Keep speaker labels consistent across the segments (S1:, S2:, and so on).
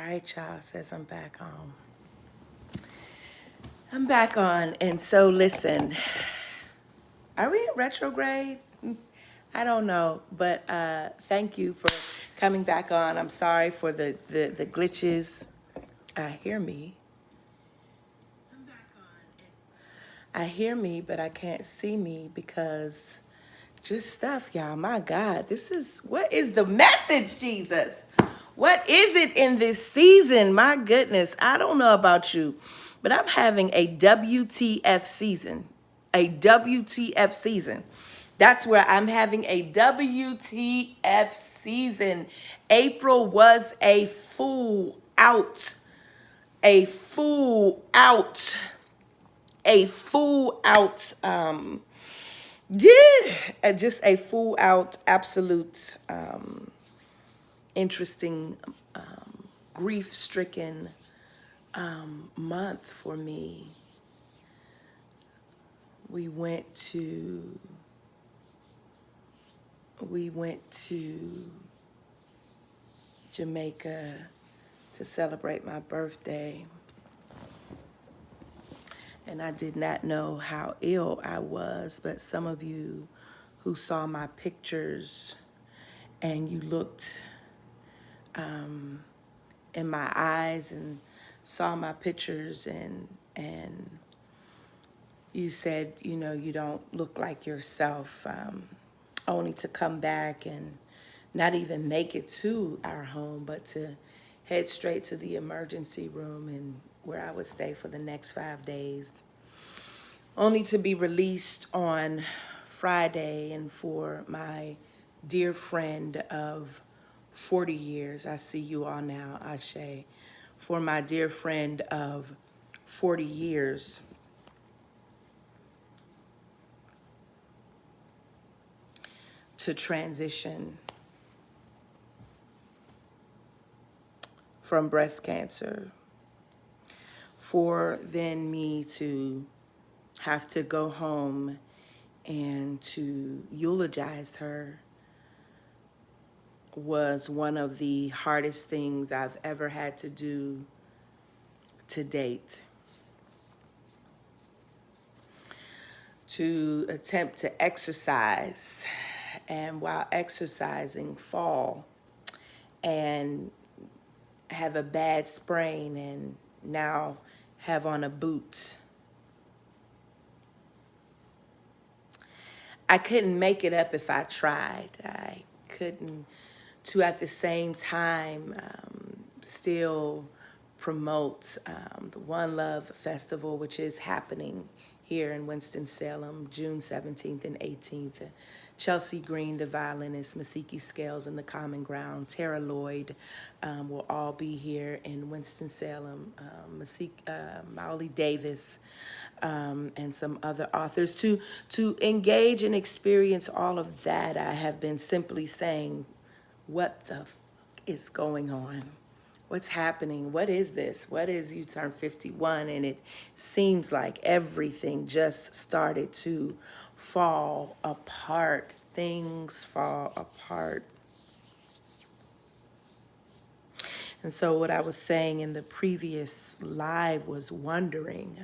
S1: right, y'all. Says I'm back on. I'm back on. And so listen, are we in retrograde? I don't know. But thank you for coming back on. I'm sorry for the glitches. Hear me. I'm back on. I hear me, but I can't see me because just stuff, y'all. My God, what is the message, Jesus? What is it in this season? My goodness, I don't know about you, but I'm having a WTF season. A WTF season. That's where I'm having a WTF season. April was a fool out. A fool out. A fool out. Just a full out, absolute, interesting, grief stricken month for me. We went to Jamaica to celebrate my birthday. And I did not know how ill I was, but some of you who saw my pictures and you looked in my eyes and saw my pictures and you said, you don't look like yourself, only to come back and not even make it to our home, but to head straight to the emergency room and where I would stay for the next 5 days, only to be released on Friday. And for my dear friend of 40 years, I see you all now, Ashe, for my dear friend of 40 years, to transition from breast cancer, for then me to have to go home and to eulogize her was one of the hardest things I've ever had to do to date. To attempt to exercise, and while exercising, fall and have a bad sprain and now have on a boot. I couldn't make it up if I tried. I couldn't, to at the same time still promote the One Love Festival, which is happening here in Winston-Salem, June 17th and 18th. Chelsea Green, the violinist, Masiki Scales in the Common Ground, Tara Lloyd will all be here in Winston-Salem, Mauli Davis, and some other authors to engage and experience all of that. I have been simply saying, what the fuck is going on? What's happening? What is this? What is, you turn 51 and it seems like everything just started to fall apart. Things fall apart. And so what I was saying in the previous live was wondering,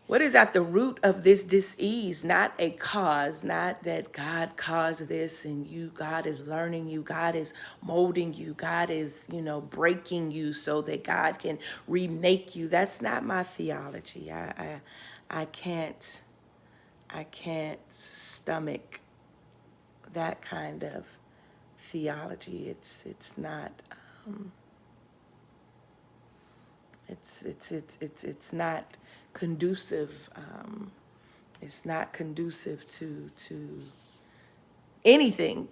S1: what is at the root of this dis-ease? Not a cause, not that God caused this and God is learning you, God is molding you, God is, breaking you so that God can remake you. That's not my theology. I can't stomach that kind of theology. It's not it's not conducive. It's not conducive to anything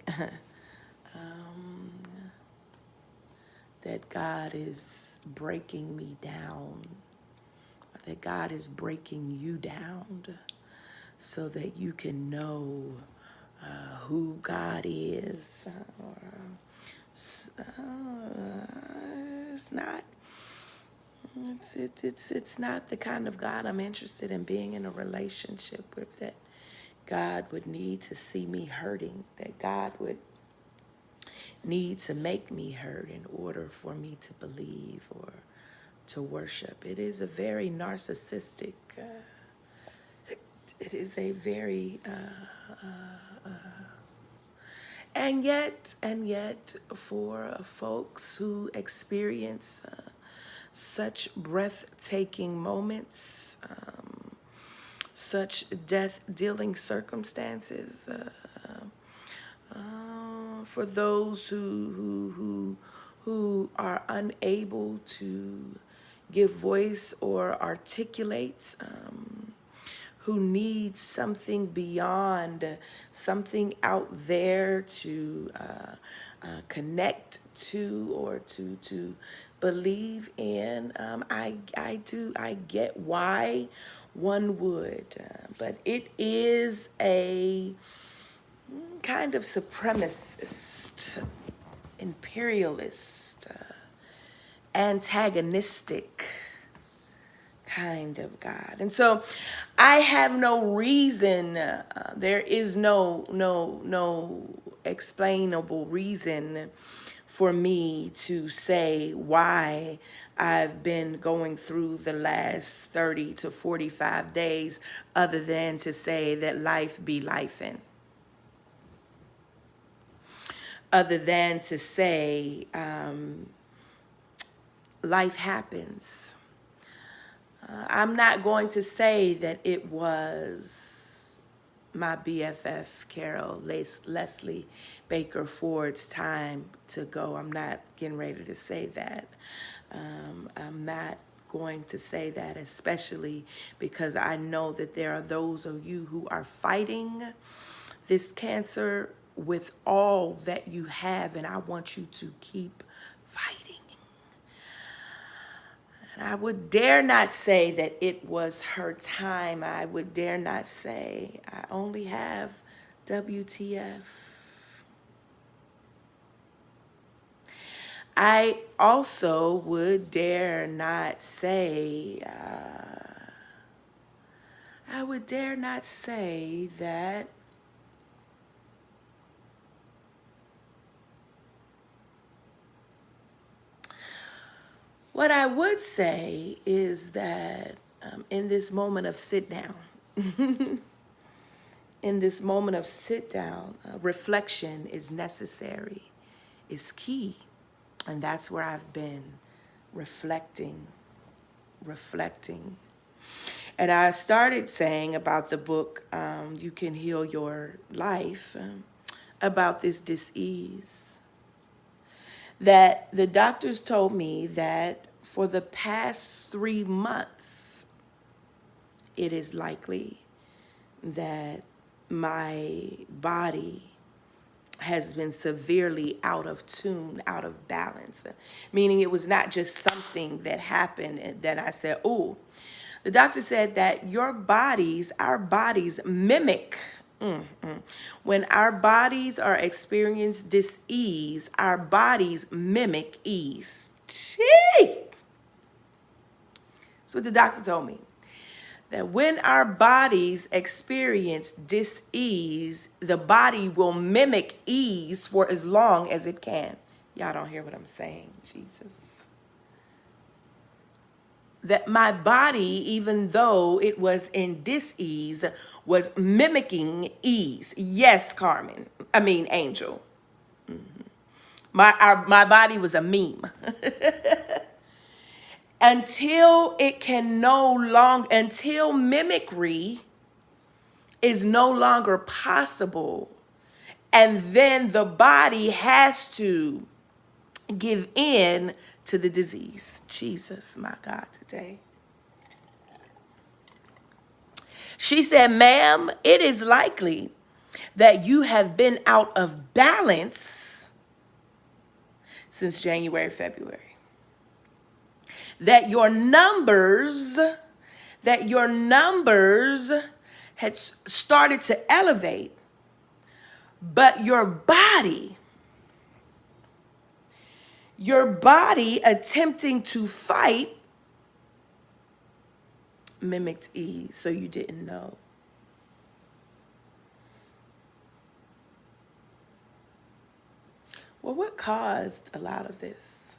S1: that God is breaking me down, or that God is breaking you down, so that you can know who God is. It's not. It's not the kind of God I'm interested in being in a relationship with, that God would need to see me hurting, that God would need to make me heard in order for me to believe or to worship. It is a very narcissistic, it is a very, and yet for folks who experience such breathtaking moments, such death-dealing circumstances, for those who are unable to give voice or articulate, who need something beyond, something out there to connect to or to believe in. I get why one would, but it is a kind of supremacist, imperialist, antagonistic kind of God. And so I have no reason, there is no explainable reason for me to say why I've been going through the last 30 to 45 days other than to say that life be lifing. Other than to say life happens. I'm not going to say that it was my BFF, Carol Leslie Baker Ford's time to go. I'm not getting ready to say that. I'm not going to say that, especially because I know that there are those of you who are fighting this cancer with all that you have, and I want you to keep fighting. And I would dare not say that it was her time. I would dare not say I only have WTF. I also would dare not say, that what I would say is that in this moment of sit down, reflection is necessary, is key. And that's where I've been reflecting. And I started saying about the book, You Can Heal Your Life, about this dis-ease. That the doctors told me that for the past 3 months, it is likely that my body has been severely out of tune, out of balance. Meaning it was not just something that happened and then I said, oh. The doctor said that our bodies mimic. When our bodies are experiencing dis-ease, our bodies mimic ease. Gee! That's what the doctor told me. That when our bodies experience dis-ease, the body will mimic ease for as long as it can. Y'all don't hear what I'm saying, Jesus. That my body, even though it was in dis-ease, was mimicking ease. Yes, Angel. My body was a meme. Until mimicry is no longer possible, and then the body has to give in to the disease. Jesus, my God, today. She said, ma'am, it is likely that you have been out of balance since January, February. That your numbers had started to elevate, but your body attempting to fight mimicked ease, so you didn't know. Well, what caused a lot of this?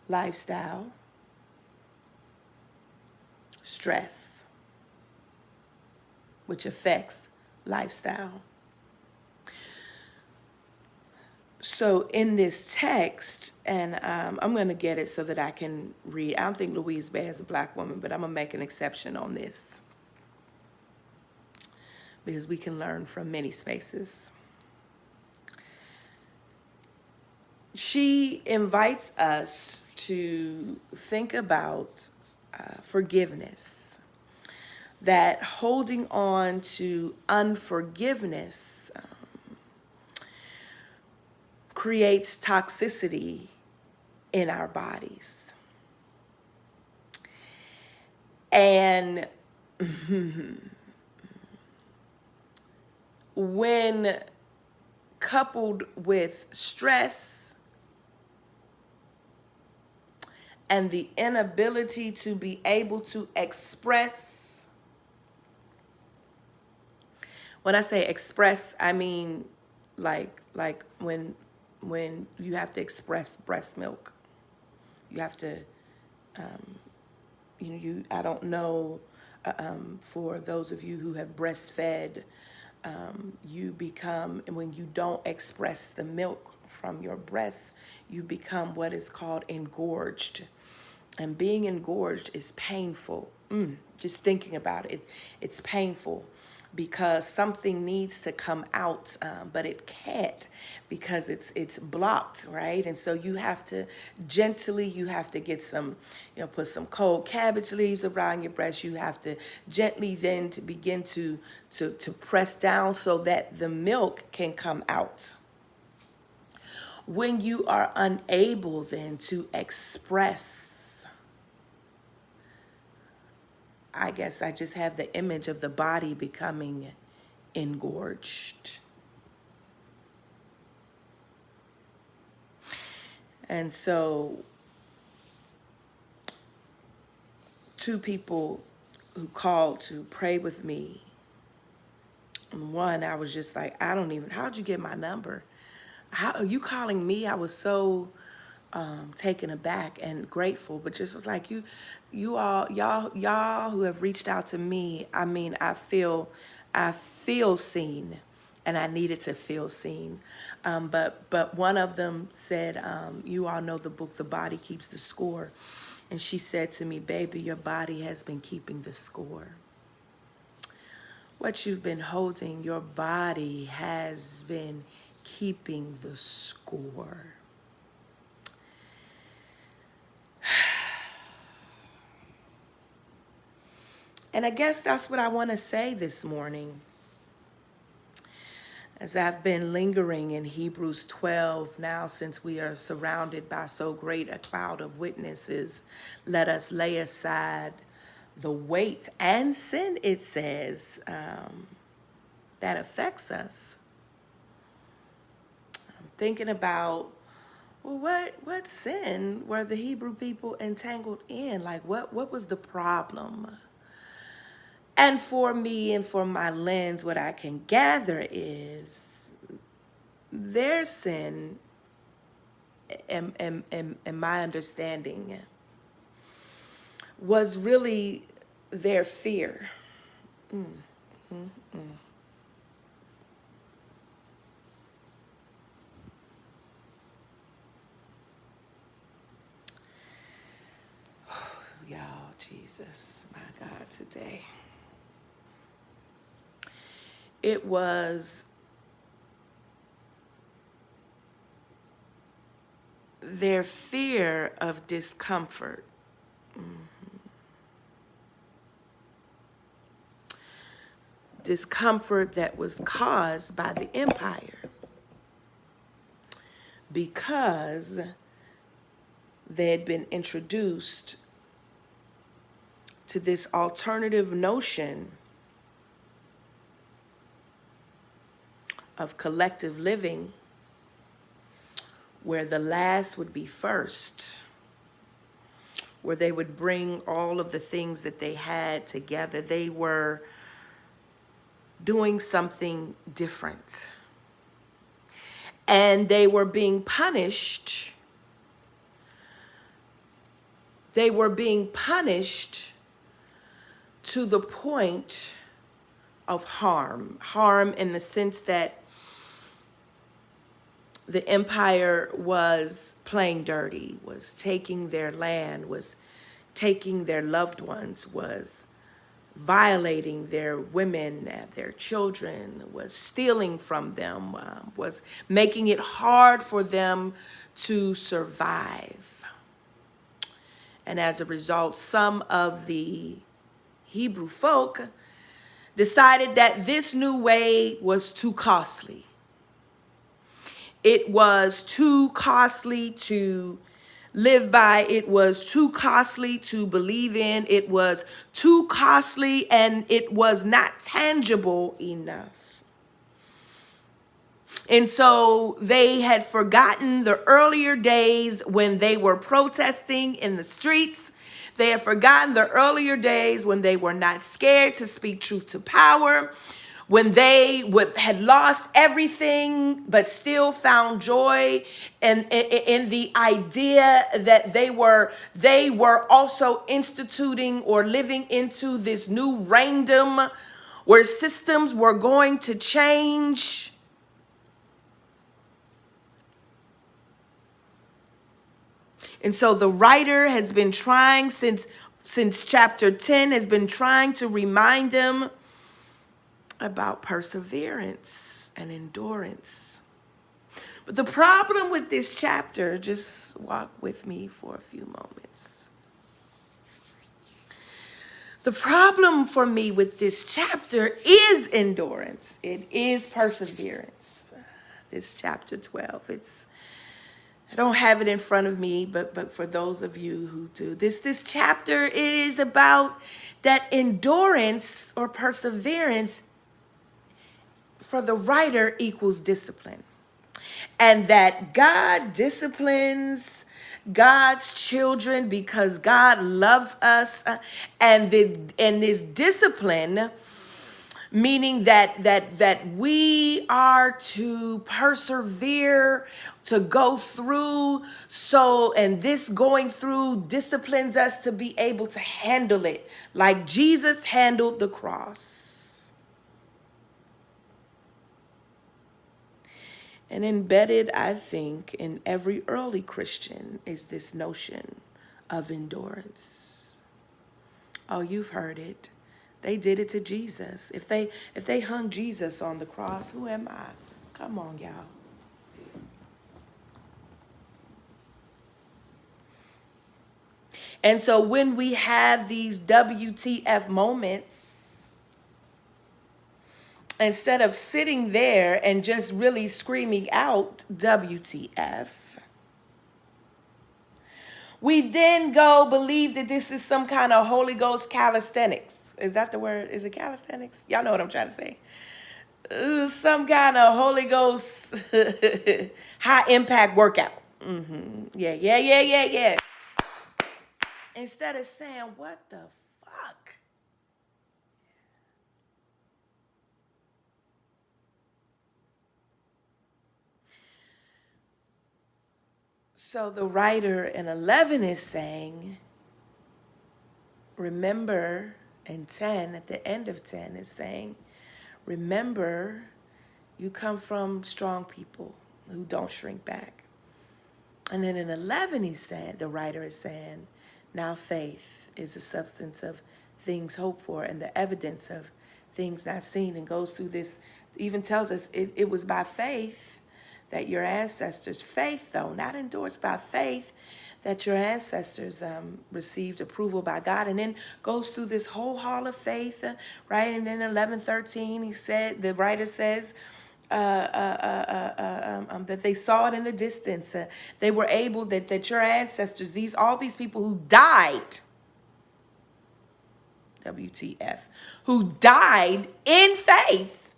S1: Lifestyle, stress, which affects lifestyle. So in this text, and I'm going to get it so that I can read. I don't think Louise Bay is a black woman, but I'm going to make an exception on this because we can learn from many spaces. She invites us to think about forgiveness, that holding on to unforgiveness creates toxicity in our bodies. And when coupled with stress and the inability to be able to express, when I say express, I mean like when you have to express breast milk, you have to I don't know, for those of you who have breastfed, you become, when you don't express the milk from your breast, you become what is called engorged. And being engorged is painful. Just thinking about it, it's painful because something needs to come out, but it can't because it's blocked, right? And so you have to gently, you have to get some, put some cold cabbage leaves around your breast. You have to gently then to begin to press down so that the milk can come out. When you are unable then to express, I guess I just have the image of the body becoming engorged. And so, two people who called to pray with me. And one, I was just like, how'd you get my number? How are you calling me? I was so taken aback and grateful, but just was like, y'all who have reached out to me. I mean, I feel seen, and I needed to feel seen. But one of them said, you all know the book, The Body Keeps the Score. And she said to me, baby, your body has been keeping the score. What you've been holding, your body has been keeping the score. And I guess that's what I want to say this morning. As I've been lingering in Hebrews 12 now, since we are surrounded by so great a cloud of witnesses, let us lay aside the weight and sin, it says, that affects us. I'm thinking about, well, what sin were the Hebrew people entangled in? Like, what was the problem? And for me and for my lens, what I can gather is their sin, and my understanding, was really their fear. Y'all, Jesus, my God, today. It was their fear of discomfort. Discomfort that was caused by the empire because they had been introduced to this alternative notion of collective living where the last would be first, where they would bring all of the things that they had together. They were doing something different. And they were being punished. They were being punished to the point of harm. Harm in the sense that the empire was playing dirty, was taking their land, was taking their loved ones, was violating their women, their children, was stealing from them, was making it hard for them to survive. And as a result, some of the Hebrew folk decided that this new way was too costly. It was too costly to live by. It was too costly to believe in. It was too costly, and it was not tangible enough. And so they had forgotten the earlier days when they were protesting in the streets. They had forgotten the earlier days when they were not scared to speak truth to power, when they had lost everything but still found joy in the idea that they were also instituting or living into this new reigndom where systems were going to change. And so the writer has been trying since chapter 10, has been trying to remind them about perseverance and endurance. But the problem with this chapter, just walk with me for a few moments. The problem for me with this chapter is endurance. It is perseverance. This chapter 12. I don't have it in front of me, but for those of you who do, this chapter, it is about that endurance or perseverance for the writer equals discipline. And that God disciplines God's children because God loves us. And this discipline, meaning that we are to persevere, to go through. And this going through disciplines us to be able to handle it like Jesus handled the cross. And embedded, I think, in every early Christian is this notion of endurance. Oh, you've heard it. They did it to Jesus. If they hung Jesus on the cross, who am I? Come on, y'all. And so when we have these WTF moments, instead of sitting there and just really screaming out WTF, we then go believe that this is some kind of Holy Ghost calisthenics. Is that the word? Is it calisthenics? Y'all know what I'm trying to say. Some kind of Holy Ghost high impact workout. Yeah. Instead of saying, what the fuck? So the writer in 11 is saying, remember, and 10, at the end of 10 is saying, remember, you come from strong people who don't shrink back. And then in 11, the writer is saying, now faith is the substance of things hoped for and the evidence of things not seen, and goes through this, even tells us it was by faith that your ancestors, faith though, not endorsed, by faith that your ancestors received approval by God. And then goes through this whole hall of faith, right? And then 11:13, the writer says, that they saw it in the distance. They were able, that your ancestors, all these people who died, WTF, who died in faith,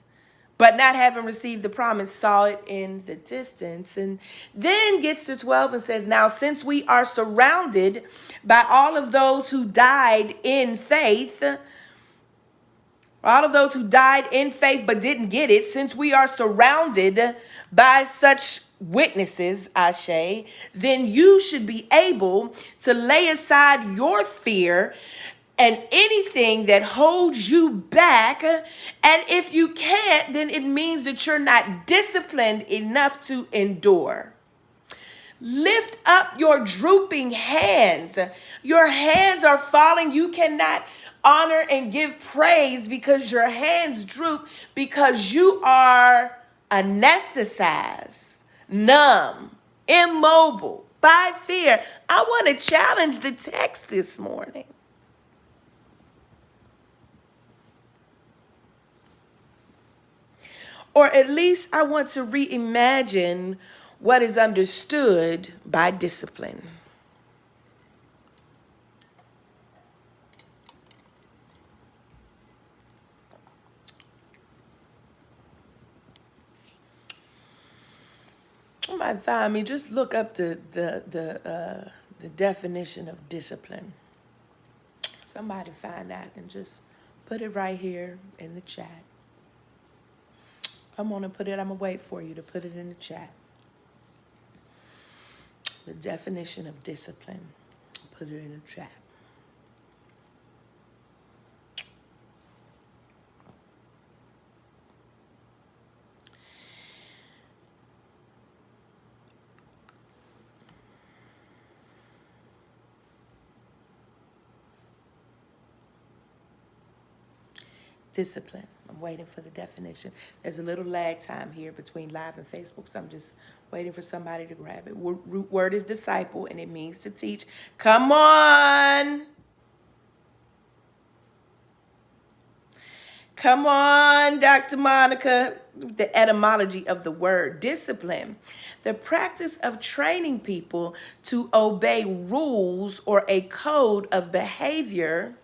S1: but not having received the promise, saw it in the distance. And then gets to 12 and says, now since we are surrounded by all of those who died in faith, all of those who died in faith but didn't get it, since we are surrounded by such witnesses, Ashe, then you should be able to lay aside your fear and anything that holds you back. And if you can't, then it means that you're not disciplined enough to endure. Lift up your drooping hands. Your hands are falling. You cannot honor and give praise because your hands droop, because you are anesthetized, numb, immobile by fear. I want to challenge the text this morning. Or at least I want to reimagine what is understood by discipline. My thigh, I mean, just look up the definition of discipline. Somebody find that and just put it right here in the chat. I'm gonna wait for you to put it in the chat. The definition of discipline. Put it in the chat. Discipline. I'm waiting for the definition. There's a little lag time here between live and Facebook, so I'm just waiting for somebody to grab it. Root word is disciple, and it means to teach. Come on. Come on, Dr. Monica. The etymology of the word discipline. The practice of training people to obey rules or a code of behavior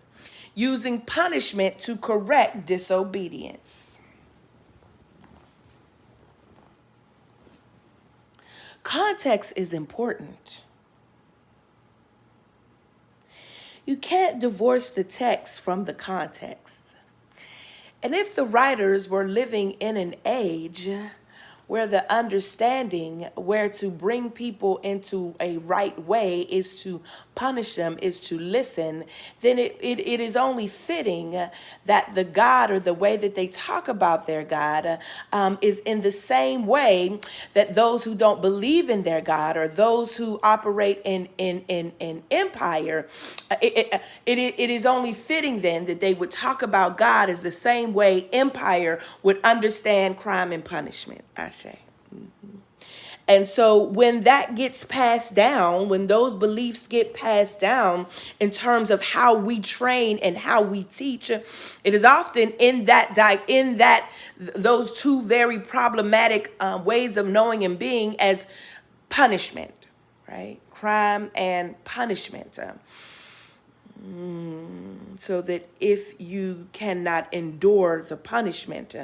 S1: using punishment to correct disobedience. Context is important. You can't divorce the text from the context. And if the writers were living in an age where the understanding where to bring people into a right way is to punish them, is to listen, then it is only fitting that the God, or the way that they talk about their God, is in the same way that those who don't believe in their God, or those who operate in empire, it is only fitting then that they would talk about God as the same way empire would understand crime and punishment. Ashe. And so when that gets passed down, when those beliefs get passed down in terms of how we train and how we teach, it is often in those two very problematic ways of knowing and being as punishment, right? Crime and punishment. So that if you cannot endure the punishment,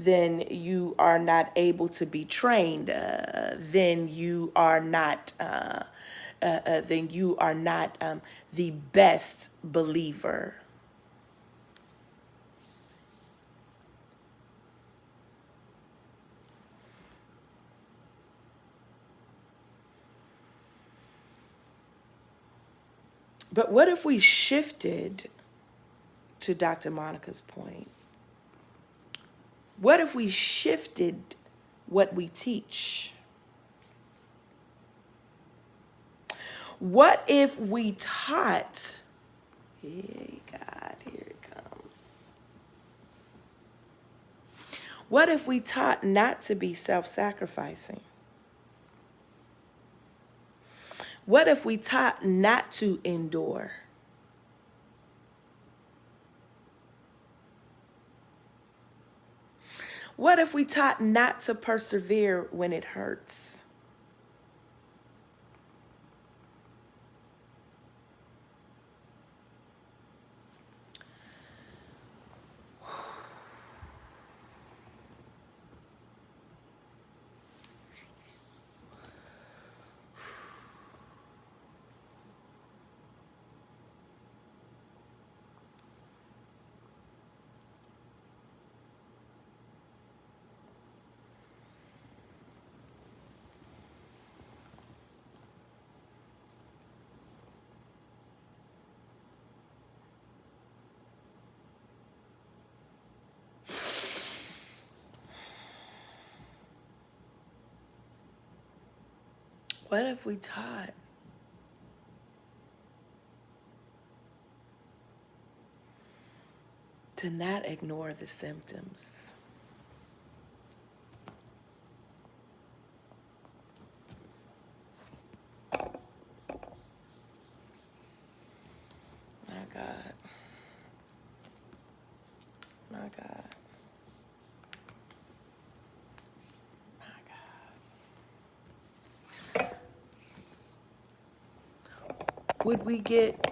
S1: then you are not able to be trained. Then you are not. Then you are not the best believer. But what if we shifted, to Dr. Monica's point? What if we shifted what we teach? What if we taught, hey God, here it comes. What if we taught not to be self-sacrificing? What if we taught not to endure? What if we taught not to persevere when it hurts? What if we taught to not ignore the symptoms? My God. My God. My God. Would we get,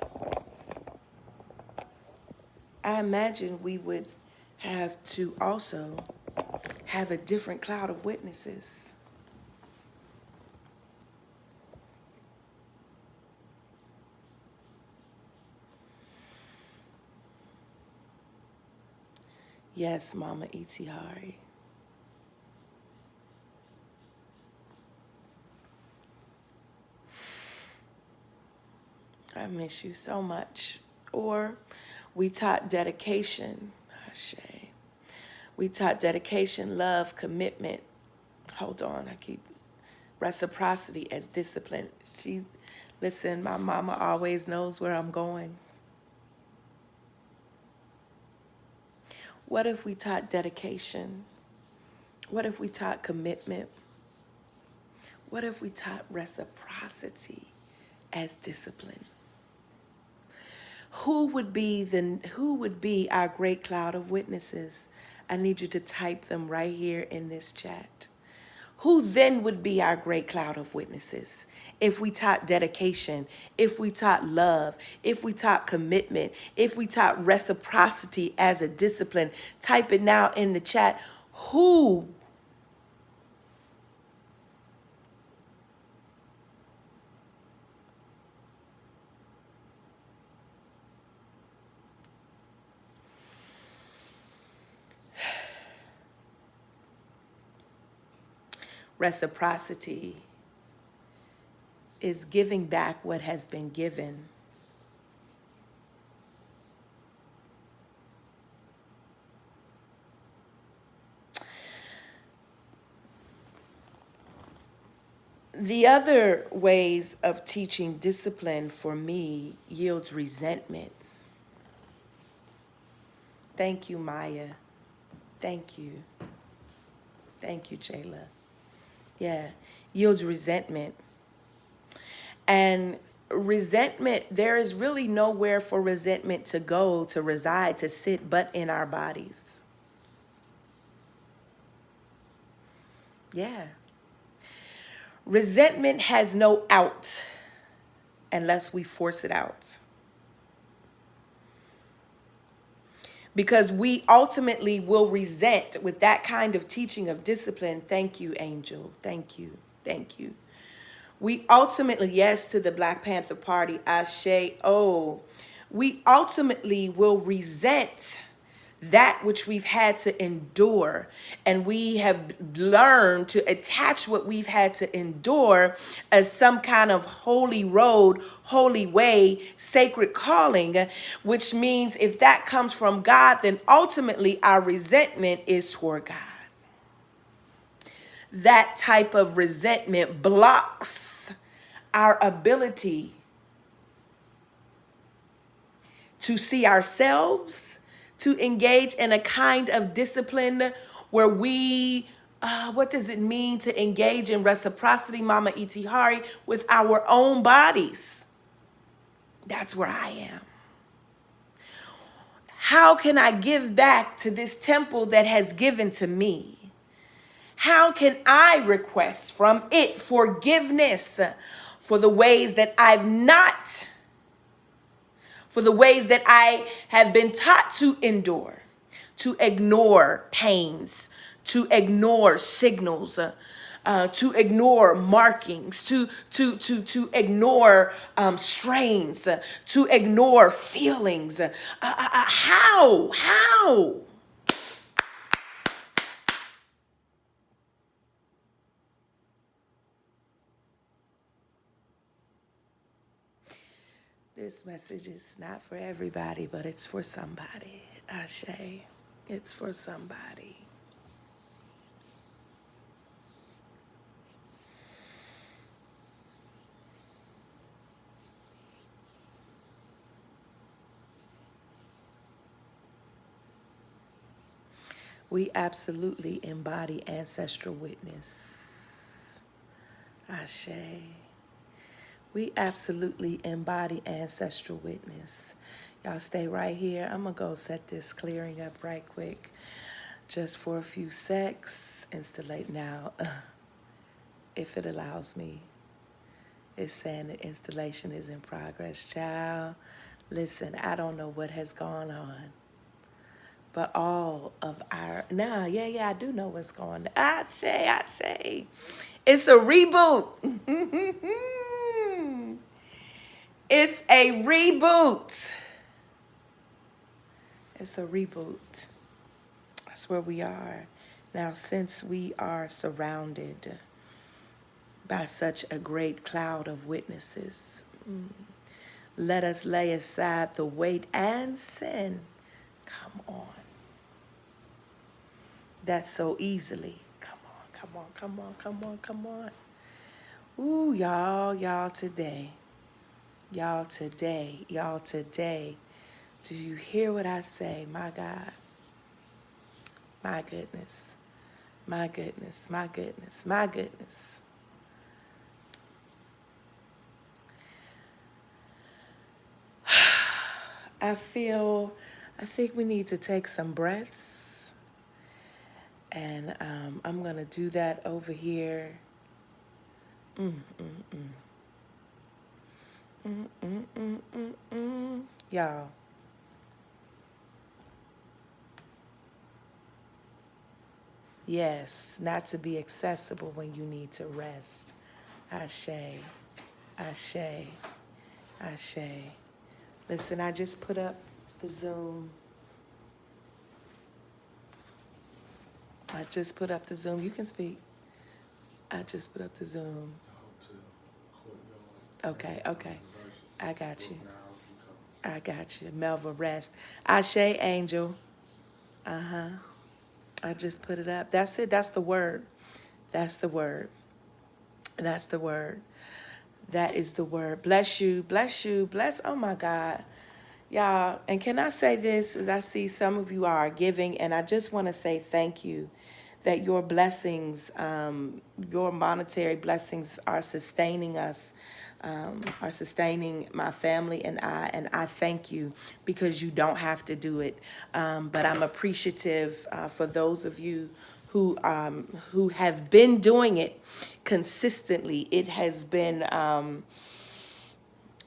S1: I imagine we would have to also have a different cloud of witnesses. Yes, Mama Itihari. I miss you so much. Or we taught dedication. Ashe. We taught dedication, love, commitment. Hold on, I keep reciprocity as discipline. Listen, my mama always knows where I'm going. What if we taught dedication? What if we taught commitment? What if we taught reciprocity as discipline? Who would be our great cloud of witnesses? I need you to type them right here in this chat. Who then would be our great cloud of witnesses? If we taught dedication, if we taught love, if we taught commitment, if we taught reciprocity as a discipline, type it now in the chat. Who? Reciprocity is giving back what has been given. The other ways of teaching discipline for me yields resentment. Thank you, Maya. Thank you. Thank you, Jayla. Yeah, yields resentment. And resentment, there is really nowhere for resentment to go, to reside, to sit but in our bodies. Yeah. Resentment has no out unless we force it out. Because we ultimately will resent with that kind of teaching of discipline. Thank you, Angel. Thank you. Thank you. We ultimately, yes, to the Black Panther Party, Ashe, oh, we ultimately will resent that which we've had to endure. And we have learned to attach what we've had to endure as some kind of holy road, holy way, sacred calling, which means if that comes from God, then ultimately our resentment is toward God. That type of resentment blocks our ability to see ourselves, to engage in a kind of discipline where we, what does it mean to engage in reciprocity, Mama Itihari, with our own bodies? That's where I am. How can I give back to this temple that has given to me? How can I request from it forgiveness for the ways that I've not, for the ways that I have been taught to endure, to ignore pains, to ignore signals, to ignore markings, to ignore strains, to ignore feelings? How? This message is not for everybody, but it's for somebody. Ashe, it's for somebody. We absolutely embody ancestral witness. Ashe. We absolutely embody ancestral witness. Y'all stay right here. I'm going to go set this clearing up right quick. Just for a few secs. Installate now. If it allows me. It's saying the installation is in progress. Child, listen, I don't know what has gone on. But all of our, I do know what's going on. Ashe. It's a reboot. It's a reboot. It's a reboot. That's where we are. Now, since we are surrounded by such a great cloud of witnesses, let us lay aside the weight and sin. Come on. That so easily. Come on. Ooh, y'all today. Y'all today. Do you hear what I say? My God. My goodness. I think we need to take some breaths. And I'm going to do that over here. Y'all. Yes, not to be accessible when you need to rest. Ashe. Listen, I just put up the Zoom. You can speak. I just put up the Zoom. Okay. I got you. Melva, rest. Ashe, angel. I just put it up. That's it. That's the word. That is the word. Bless you. Oh my God. Y'all, and can I say this as I see some of you are giving, and I just want to say thank you that your blessings, your monetary blessings are sustaining us, are sustaining my family and I thank you because you don't have to do it. But I'm appreciative for those of you who have been doing it consistently. It has been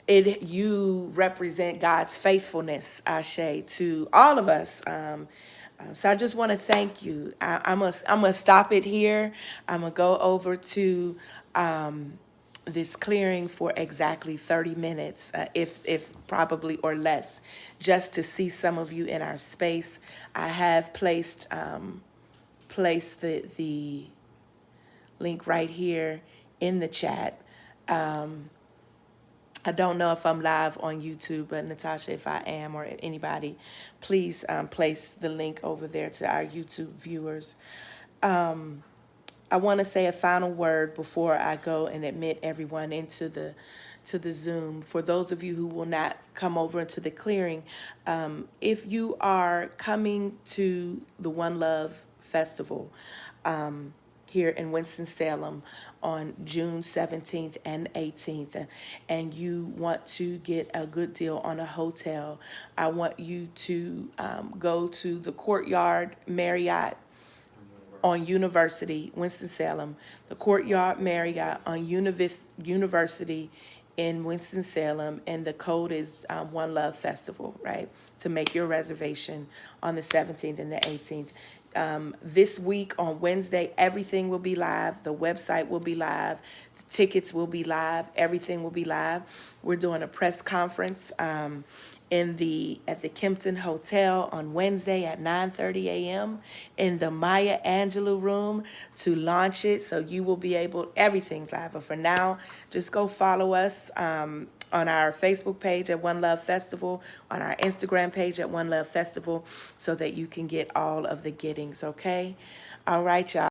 S1: you represent God's faithfulness, Ashe, to all of us. So I just want to thank you. I'm gonna stop it here. I'm gonna go over to this clearing for exactly 30 minutes, if probably or less, just to see some of you in our space. I have placed the link right here in the chat. I don't know if I'm live on YouTube, but Natasha, if I am, or anybody, please place the link over there to our YouTube viewers. I want to say a final word before I go and admit everyone into the Zoom. For those of you who will not come over into the clearing, if you are coming to the One Love Festival, here in Winston-Salem on June 17th and 18th, and you want to get a good deal on a hotel, I want you to go to the Courtyard Marriott on University, Winston-Salem, the Courtyard Marriott on University in Winston-Salem, and the code is One Love Festival, right? To make your reservation on the 17th and the 18th. This week on Wednesday, everything will be live. The website will be live. The tickets will be live. Everything will be live. We're doing a press conference at the Kempton Hotel on Wednesday at 9:30 a.m. in the Maya Angelou room to launch it. So you will be able, everything's live. But for now, just go follow us on our Facebook page at One Love Festival, on our Instagram page at One Love Festival, so that you can get all of the gettings, okay? All right, y'all.